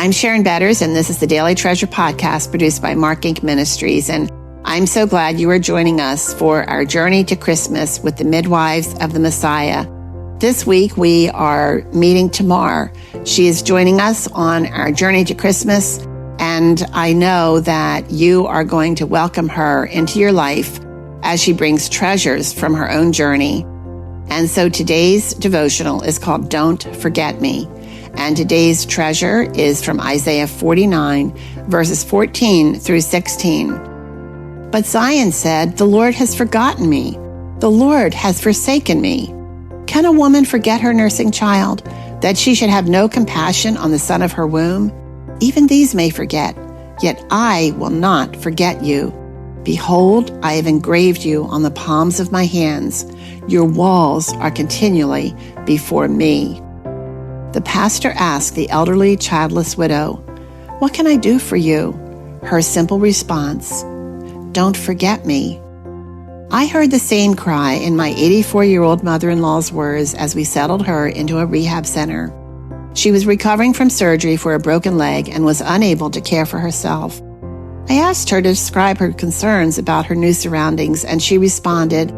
I'm Sharon Betters, and this is the Daily Treasure podcast produced by Mark Inc. Ministries. And I'm so glad you are joining us for our journey to Christmas with the midwives of the Messiah. This week, we are meeting Tamar. She is joining us on our journey to Christmas, and I know that you are going to welcome her into your life as she brings treasures from her own journey. And so today's devotional is called Don't Forget Me. And today's treasure is from Isaiah 49, verses 14 through 16. But Zion said, "The Lord has forgotten me. The Lord has forsaken me." Can a woman forget her nursing child, that she should have no compassion on the son of her womb? Even these may forget, yet I will not forget you. Behold, I have engraved you on the palms of my hands. Your walls are continually before me. The pastor asked the elderly, childless widow, "What can I do for you?" Her simple response, "Don't forget me." I heard the same cry in my 84-year-old mother-in-law's words as we settled her into a rehab center. She was recovering from surgery for a broken leg and was unable to care for herself. I asked her to describe her concerns about her new surroundings, and she responded,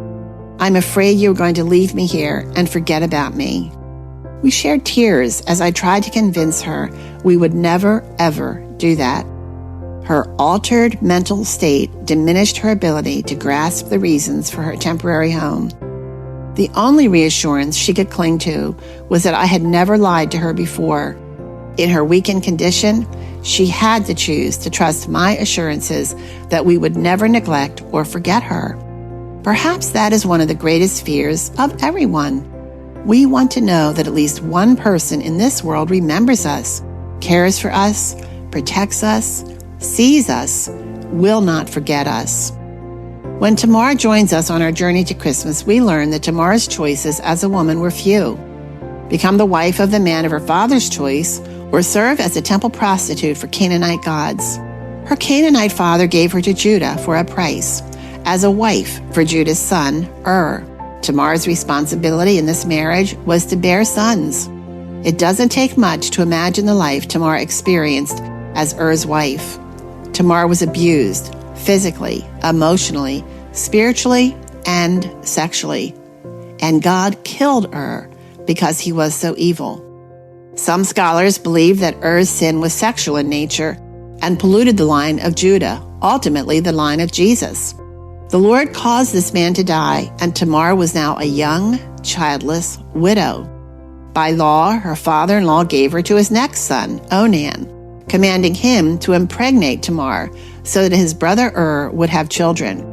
"I'm afraid you're going to leave me here and forget about me." We shared tears as I tried to convince her we would never, ever do that. Her altered mental state diminished her ability to grasp the reasons for her temporary home. The only reassurance she could cling to was that I had never lied to her before. In her weakened condition, she had to choose to trust my assurances that we would never neglect or forget her. Perhaps that is one of the greatest fears of everyone. We want to know that at least one person in this world remembers us, cares for us, protects us, sees us, will not forget us. When Tamar joins us on our journey to Christmas, we learn that Tamar's choices as a woman were few. Become the wife of the man of her father's choice, or serve as a temple prostitute for Canaanite gods. Her Canaanite father gave her to Judah for a price, as a wife for Judah's son, Tamar's responsibility in this marriage was to bear sons. It doesn't take much to imagine the life Tamar experienced as wife. Tamar was abused physically, emotionally, spiritually, and sexually. And God killed because he was so evil. Some scholars believe that sin was sexual in nature and polluted the line of Judah, ultimately the line of Jesus. The Lord caused this man to die, and Tamar was now a young, childless widow. By law, her father-in-law gave her to his next son, Onan, commanding him to impregnate Tamar so that his brother would have children.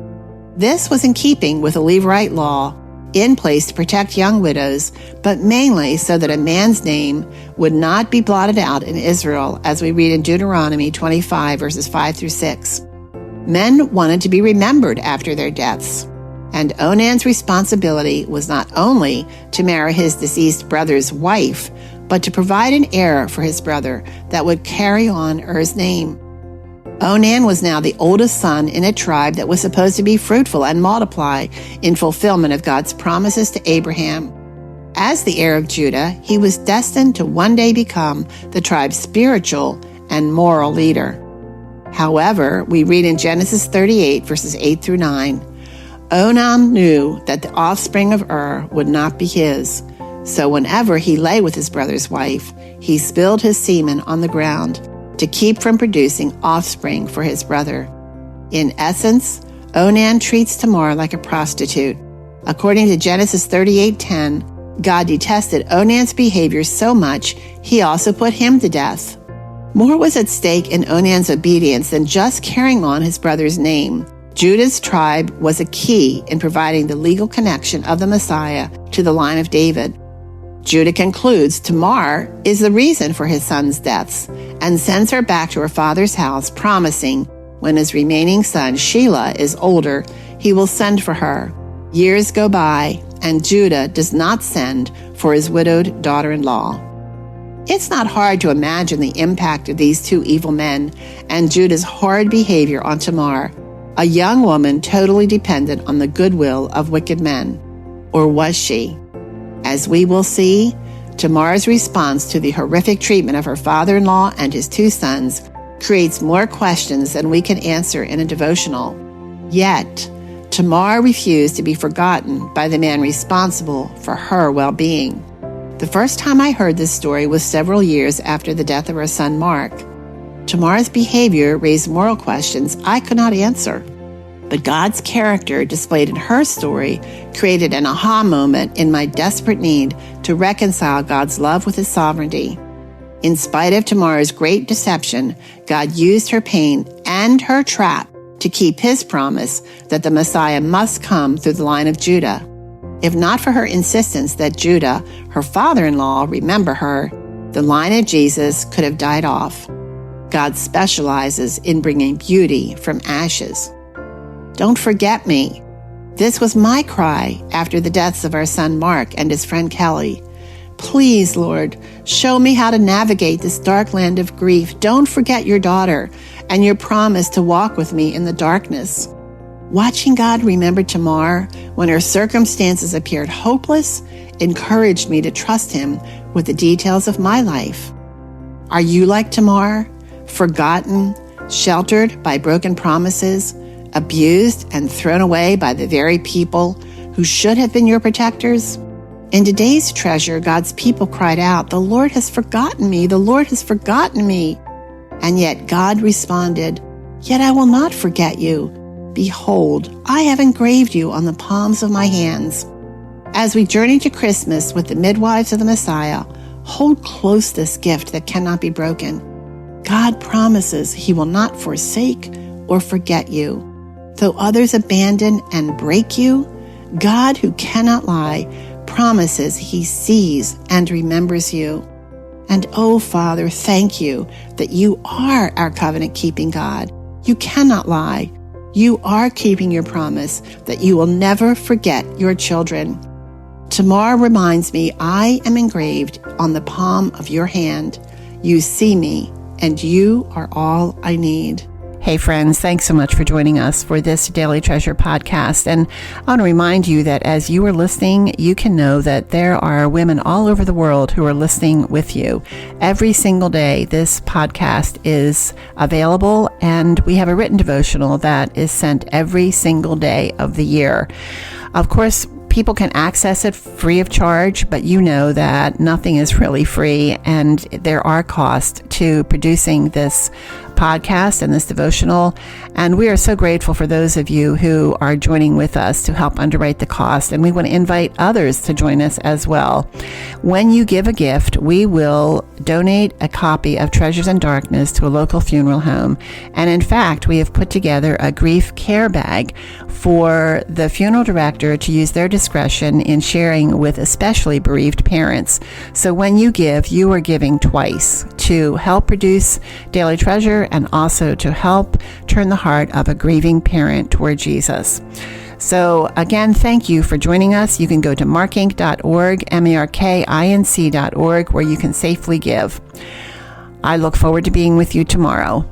This was in keeping with the Levite law in place to protect young widows, but mainly so that a man's name would not be blotted out in Israel, as we read in Deuteronomy 25, verses 5 through 6. Men wanted to be remembered after their deaths, and Onan's responsibility was not only to marry his deceased brother's wife, but to provide an heir for his brother that would carry on name. Onan was now the oldest son in a tribe that was supposed to be fruitful and multiply in fulfillment of God's promises to Abraham. As the heir of Judah, he was destined to one day become the tribe's spiritual and moral leader. However, we read in Genesis 38, verses 8 through 9, Onan knew that the offspring of would not be his. So whenever he lay with his brother's wife, he spilled his semen on the ground to keep from producing offspring for his brother. In essence, Onan treats Tamar like a prostitute. According to Genesis 38:10, God detested Onan's behavior so much, he also put him to death. More was at stake in Onan's obedience than just carrying on his brother's name. Judah's tribe was a key in providing the legal connection of the Messiah to the line of David. Judah concludes Tamar is the reason for his sons' deaths and sends her back to her father's house, promising when his remaining son, Shelah, is older, he will send for her. Years go by, and Judah does not send for his widowed daughter-in-law. It's not hard to imagine the impact of these two evil men and Judah's horrid behavior on Tamar, a young woman totally dependent on the goodwill of wicked men. Or was she? As we will see, Tamar's response to the horrific treatment of her father-in-law and his 2 sons creates more questions than we can answer in a devotional. Yet, Tamar refused to be forgotten by the man responsible for her well-being. The first time I heard this story was several years after the death of her son Mark. Tamar's behavior raised moral questions I could not answer. But God's character displayed in her story created an aha moment in my desperate need to reconcile God's love with His sovereignty. In spite of Tamar's great deception, God used her pain and her trap to keep His promise that the Messiah must come through the line of Judah. If not for her insistence that Judah, her father-in-law, remember her, the line of Jesus could have died off. God specializes in bringing beauty from ashes. Don't forget me. This was my cry after the deaths of our son Mark and his friend Kelly. Please, Lord, show me how to navigate this dark land of grief. Don't forget your daughter and your promise to walk with me in the darkness. Watching God remember Tamar when her circumstances appeared hopeless encouraged me to trust Him with the details of my life. Are you like Tamar, forgotten, sheltered by broken promises, abused and thrown away by the very people who should have been your protectors? In today's treasure, God's people cried out, "The Lord has forgotten me, the Lord has forgotten me." And yet God responded, "Yet I will not forget you. Behold, I have engraved you on the palms of my hands." As we journey to Christmas with the midwives of the Messiah, hold close this gift that cannot be broken. God promises He will not forsake or forget you. Though others abandon and break you, God, who cannot lie, promises He sees and remembers you. And oh, Father, thank you that you are our covenant-keeping God. You cannot lie. You are keeping your promise that you will never forget your children. Tamar reminds me I am engraved on the palm of your hand. You see me, and you are all I need. Hey friends, thanks so much for joining us for this Daily Treasure podcast. And I want to remind you that as you are listening, you can know that there are women all over the world who are listening with you. Every single day, this podcast is available, and we have a written devotional that is sent every single day of the year. Of course, people can access it free of charge, but you know that nothing is really free, and there are costs to producing this podcast and this devotional. And we are so grateful for those of you who are joining with us to help underwrite the cost. And we want to invite others to join us as well. When you give a gift, we will donate a copy of Treasures in Darkness to a local funeral home. And in fact, we have put together a grief care bag for the funeral director to use their discretion in sharing with especially bereaved parents. So when you give, you are giving twice to help produce Daily Treasure and also to help turn the heart of a grieving parent toward Jesus. So again, thank you for joining us. You can go to markinc.org, markinc.org, where you can safely give. I look forward to being with you tomorrow.